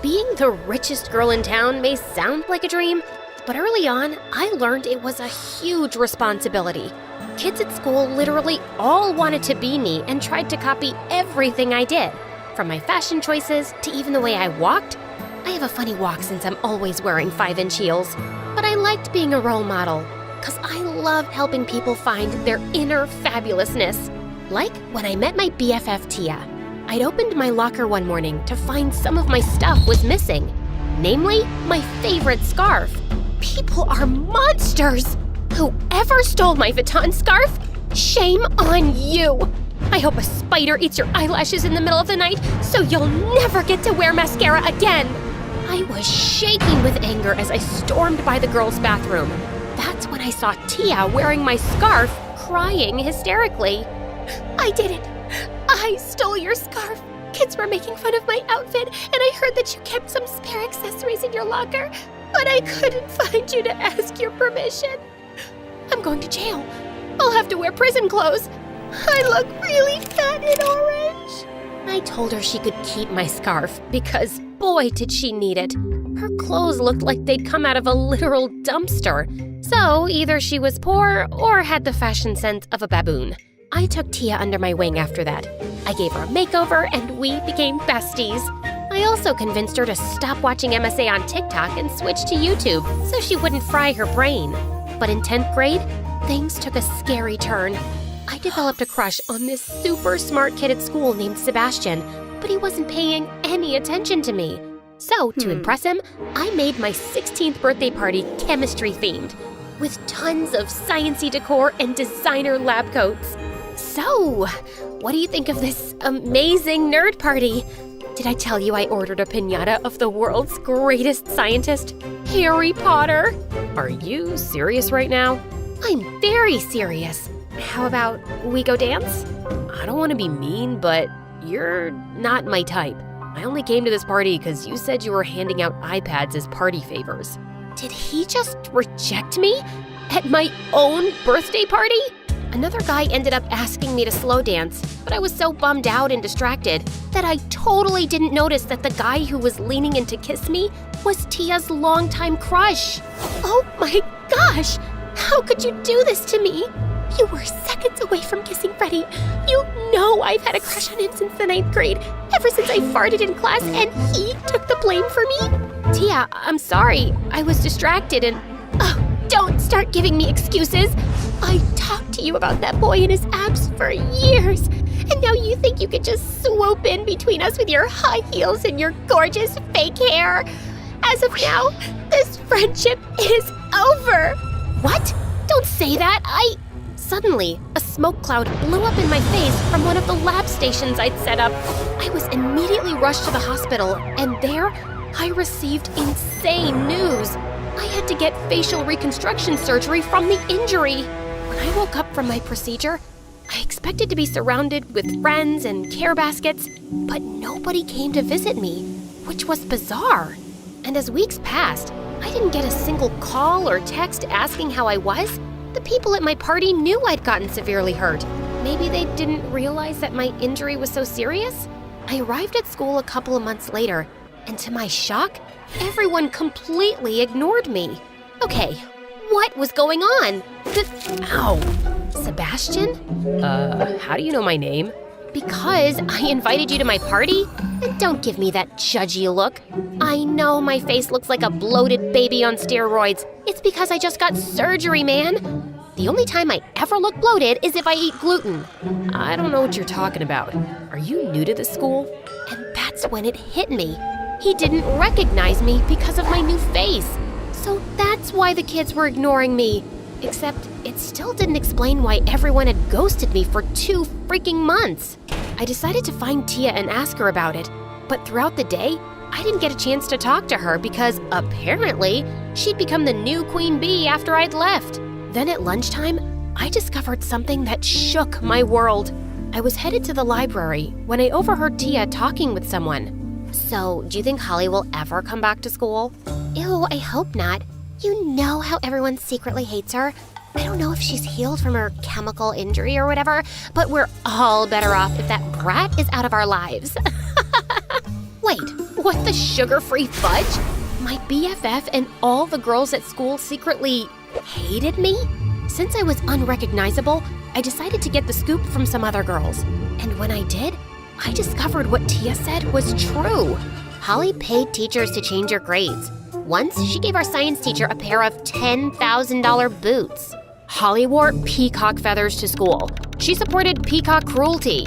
Being the richest girl in town may sound like a dream, but early on, I learned it was a huge responsibility. Kids at school literally all wanted to be me and tried to copy everything I did, from my fashion choices to even the way I walked. I have a funny walk since I'm always wearing 5-inch heels, but I liked being a role model because I loved helping people find their inner fabulousness. Like when I met my BFF Tia. I'd opened my locker one morning to find some of my stuff was missing, namely my favorite scarf. People are monsters! Whoever stole my Vuitton scarf, shame on you! I hope a spider eats your eyelashes in the middle of the night so you'll never get to wear mascara again! I was shaking with anger as I stormed by the girls' bathroom. That's when I saw Tia wearing my scarf, crying hysterically. I did it! I stole your scarf! Kids were making fun of my outfit, and I heard that you kept some spare accessories in your locker, but I couldn't find you to ask your permission. I'm going to jail. I'll have to wear prison clothes. I look really fat in orange. I told her she could keep my scarf because, boy, did she need it. Her clothes looked like they'd come out of a literal dumpster. So either she was poor or had the fashion sense of a baboon. I took Tia under my wing after that. I gave her a makeover and we became besties. I also convinced her to stop watching MSA on TikTok and switch to YouTube so she wouldn't fry her brain. But in 10th grade, things took a scary turn. I developed a crush on this super smart kid at school named Sebastian, but he wasn't paying any attention to me. So, to impress him, I made my 16th birthday party chemistry-themed, with tons of science-y decor and designer lab coats. So, what do you think of this amazing nerd party? Did I tell you I ordered a piñata of the world's greatest scientist, Harry Potter? Are you serious right now? I'm very serious. How about we go dance? I don't want to be mean, but you're not my type. I only came to this party because you said you were handing out iPads as party favors. Did he just reject me? At my own birthday party? Another guy ended up asking me to slow dance, but I was so bummed out and distracted that I totally didn't notice that the guy who was leaning in to kiss me was Tia's longtime crush. Oh my gosh! How could you do this to me? You were seconds away from kissing Freddie. You know I've had a crush on him since the 9th grade, ever since I farted in class and he took the blame for me. Tia, I'm sorry. I was distracted and... Oh, don't start giving me excuses. I talked to you about that boy and his abs for years, and now you think you could just swoop in between us with your high heels and your gorgeous fake hair. As of now, this friendship is over. What? Don't say that. Suddenly, a smoke cloud blew up in my face from one of the lab stations I'd set up. I was immediately rushed to the hospital, and there, I received insane news. I had to get facial reconstruction surgery from the injury. When I woke up from my procedure, I expected to be surrounded with friends and care baskets, but nobody came to visit me, which was bizarre. And as weeks passed, I didn't get a single call or text asking how I was. The people at my party knew I'd gotten severely hurt. Maybe they didn't realize that my injury was so serious? I arrived at school a couple of months later, and to my shock, everyone completely ignored me. Okay, what was going on? Ow! Sebastian? How do you know my name? Because I invited you to my party? And don't give me that judgy look. I know my face looks like a bloated baby on steroids. It's because I just got surgery, man. The only time I ever look bloated is if I eat gluten. I don't know what you're talking about. Are you new to this school? And that's when it hit me. He didn't recognize me because of my new face. So that's why the kids were ignoring me. Except it still didn't explain why everyone had ghosted me for 2 freaking months. I decided to find Tia and ask her about it, but throughout the day, I didn't get a chance to talk to her because apparently she'd become the new queen bee after I'd left. Then at lunchtime, I discovered something that shook my world. I was headed to the library when I overheard Tia talking with someone. So, do you think Holly will ever come back to school? Ew, I hope not. You know how everyone secretly hates her. I don't know if she's healed from her chemical injury or whatever, but we're all better off if that brat is out of our lives. Wait, What, the sugar-free fudge? My BFF and all the girls at school secretly hated me? Since I was unrecognizable, I decided to get the scoop from some other girls. And when I did, I discovered what Tia said was true. Holly paid teachers to change her grades. Once, she gave our science teacher a pair of $10,000 boots. Holly wore peacock feathers to school. She supported peacock cruelty.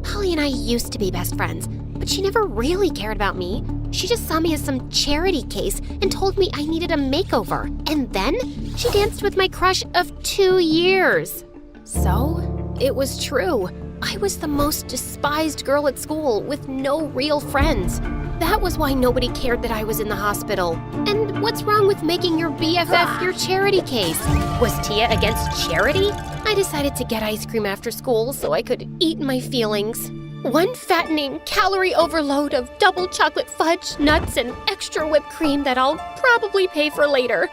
Holly and I used to be best friends, but she never really cared about me. She just saw me as some charity case and told me I needed a makeover. And then she danced with my crush of 2 years. So, it was true. I was the most despised girl at school with no real friends. That was why nobody cared that I was in the hospital. And what's wrong with making your BFF your charity case? Was Tia against charity? I decided to get ice cream after school so I could eat my feelings. One fattening calorie overload of double chocolate fudge, nuts, and extra whipped cream that I'll probably pay for later.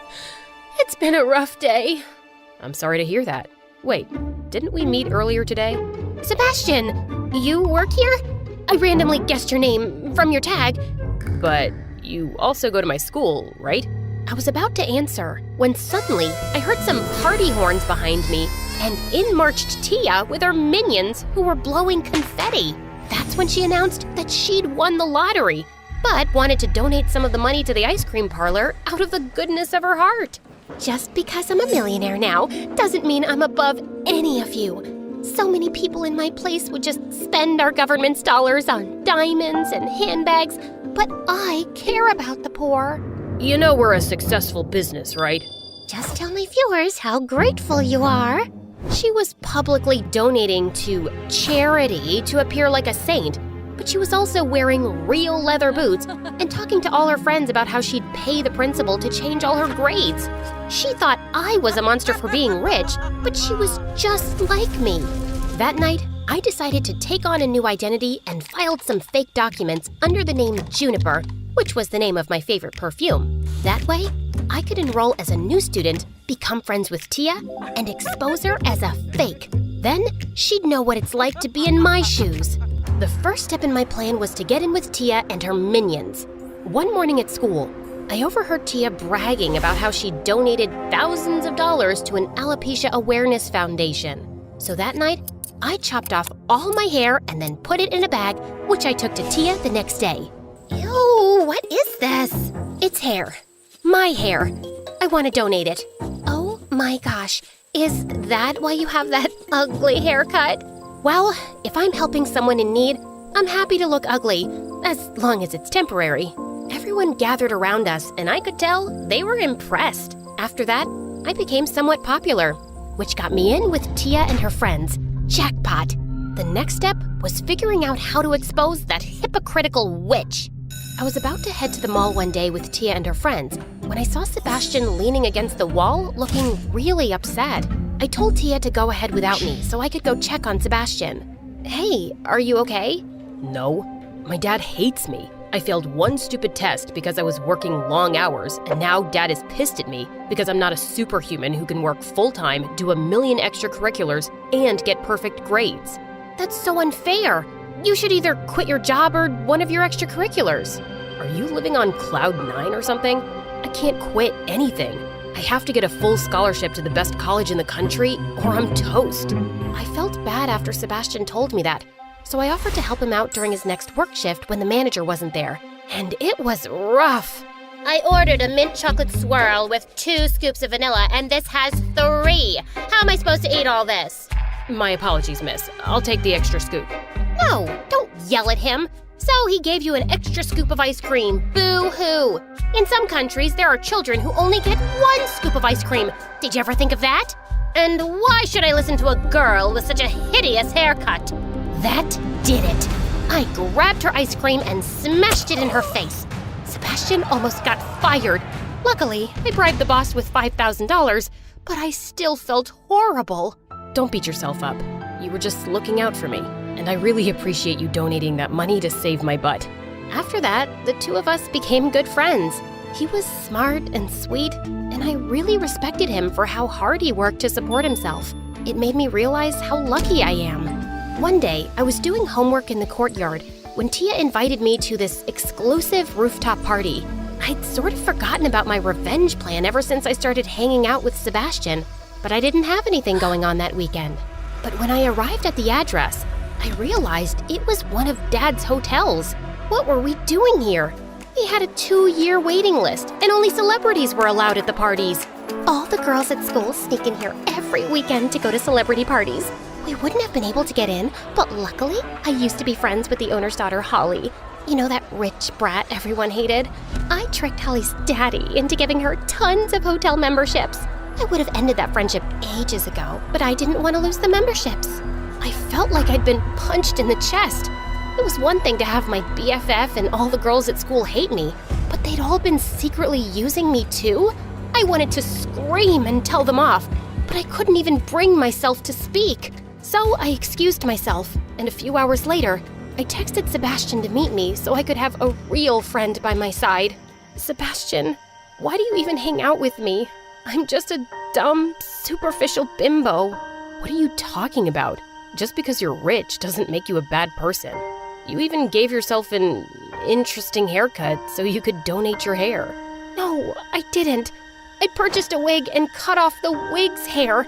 It's been a rough day. I'm sorry to hear that. Wait, didn't we meet earlier today? Sebastian, you work here? I randomly guessed your name from your tag. But you also go to my school, right? I was about to answer when suddenly I heard some party horns behind me, and in marched Tia with her minions who were blowing confetti. That's when she announced that she'd won the lottery, but wanted to donate some of the money to the ice cream parlor out of the goodness of her heart. Just because I'm a millionaire now doesn't mean I'm above any of you. So many people in my place would just spend our government's dollars on diamonds and handbags, but I care about the poor. You know we're a successful business, right? Just tell my viewers how grateful you are. She was publicly donating to charity to appear like a saint, but she was also wearing real leather boots and talking to all her friends about how she'd pay the principal to change all her grades. She thought I was a monster for being rich, but she was just like me. That night, I decided to take on a new identity and filed some fake documents under the name Juniper, which was the name of my favorite perfume. That way, I could enroll as a new student, become friends with Tia, and expose her as a fake. Then, she'd know what it's like to be in my shoes. The first step in my plan was to get in with Tia and her minions. One morning at school, I overheard Tia bragging about how she donated thousands of dollars to an alopecia awareness foundation. So that night, I chopped off all my hair and then put it in a bag, which I took to Tia the next day. Ew, what is this? It's hair. My hair. I want to donate it. Oh my gosh, is that why you have that ugly haircut? Well, if I'm helping someone in need, I'm happy to look ugly, as long as it's temporary. Everyone gathered around us, and I could tell they were impressed. After that, I became somewhat popular, which got me in with Tia and her friends. Jackpot! The next step was figuring out how to expose that hypocritical witch. I was about to head to the mall one day with Tia and her friends when I saw Sebastian leaning against the wall looking really upset. I told Tia to go ahead without me so I could go check on Sebastian. Hey, are you okay? No. My dad hates me. I failed one stupid test because I was working long hours, and now Dad is pissed at me because I'm not a superhuman who can work full-time, do a million extracurriculars, and get perfect grades. That's so unfair. You should either quit your job or one of your extracurriculars. Are you living on cloud 9 or something? I can't quit anything. I have to get a full scholarship to the best college in the country, or I'm toast. I felt bad after Sebastian told me that, so I offered to help him out during his next work shift when the manager wasn't there. And it was rough. I ordered a mint chocolate swirl with 2 scoops of vanilla, and this has 3. How am I supposed to eat all this? My apologies, miss. I'll take the extra scoop. No, don't yell at him. So he gave you an extra scoop of ice cream. Boo-hoo. In some countries, there are children who only get 1 scoop of ice cream. Did you ever think of that? And why should I listen to a girl with such a hideous haircut? That did it. I grabbed her ice cream and smashed it in her face. Sebastian almost got fired. Luckily, I bribed the boss with $5,000, but I still felt horrible. Don't beat yourself up. You were just looking out for me, and I really appreciate you donating that money to save my butt. After that, the 2 of us became good friends. He was smart and sweet, and I really respected him for how hard he worked to support himself. It made me realize how lucky I am. One day, I was doing homework in the courtyard, when Tia invited me to this exclusive rooftop party. I'd sort of forgotten about my revenge plan ever since I started hanging out with Sebastian, but I didn't have anything going on that weekend. But when I arrived at the address, I realized it was one of Dad's hotels. What were we doing here? We had a 2-year waiting list, and only celebrities were allowed at the parties. All the girls at school sneak in here every weekend to go to celebrity parties. We wouldn't have been able to get in, but luckily, I used to be friends with the owner's daughter, Holly. You know, that rich brat everyone hated? I tricked Holly's daddy into giving her tons of hotel memberships. I would have ended that friendship ages ago, but I didn't want to lose the memberships. I felt like I'd been punched in the chest. It was one thing to have my BFF and all the girls at school hate me, but they'd all been secretly using me too? I wanted to scream and tell them off, but I couldn't even bring myself to speak. So I excused myself, and a few hours later, I texted Sebastian to meet me so I could have a real friend by my side. Sebastian, why do you even hang out with me? I'm just a dumb, superficial bimbo. What are you talking about? Just because you're rich doesn't make you a bad person. You even gave yourself an interesting haircut so you could donate your hair. No, I didn't. I purchased a wig and cut off the wig's hair.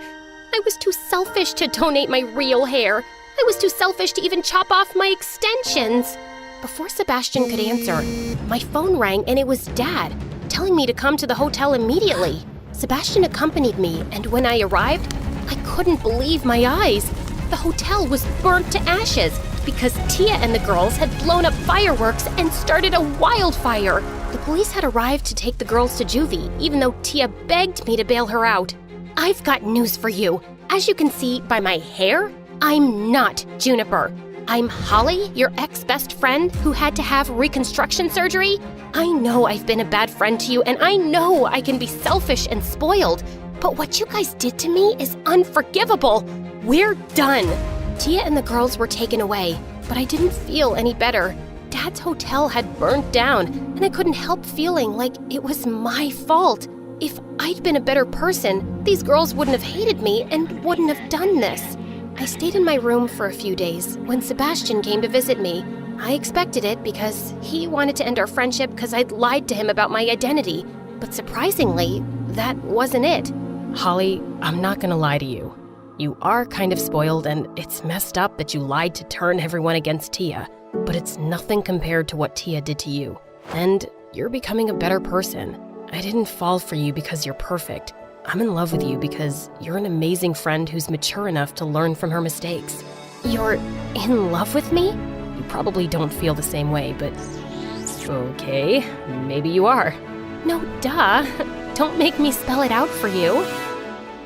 I was too selfish to donate my real hair. I was too selfish to even chop off my extensions. Before Sebastian could answer, my phone rang and it was Dad, telling me to come to the hotel immediately. Sebastian accompanied me, and when I arrived, I couldn't believe my eyes. The hotel was burnt to ashes because Tia and the girls had blown up fireworks and started a wildfire. The police had arrived to take the girls to juvie, even though Tia begged me to bail her out. I've got news for you. As you can see by my hair, I'm not Juniper. I'm Holly, your ex-best friend who had to have reconstruction surgery. I know I've been a bad friend to you, and I know I can be selfish and spoiled, but what you guys did to me is unforgivable. We're done. Tia and the girls were taken away, but I didn't feel any better. Dad's hotel had burnt down, and I couldn't help feeling like it was my fault. If I'd been a better person, these girls wouldn't have hated me and wouldn't have done this. I stayed in my room for a few days when Sebastian came to visit me. I expected it because he wanted to end our friendship because I'd lied to him about my identity. But surprisingly, that wasn't it. Holly, I'm not gonna lie to you. You are kind of spoiled, and it's messed up that you lied to turn everyone against Tia, but it's nothing compared to what Tia did to you. And you're becoming a better person. I didn't fall for you because you're perfect. I'm in love with you because you're an amazing friend who's mature enough to learn from her mistakes. You're in love with me? You probably don't feel the same way, but okay, maybe you are. No, duh. Don't make me spell it out for you.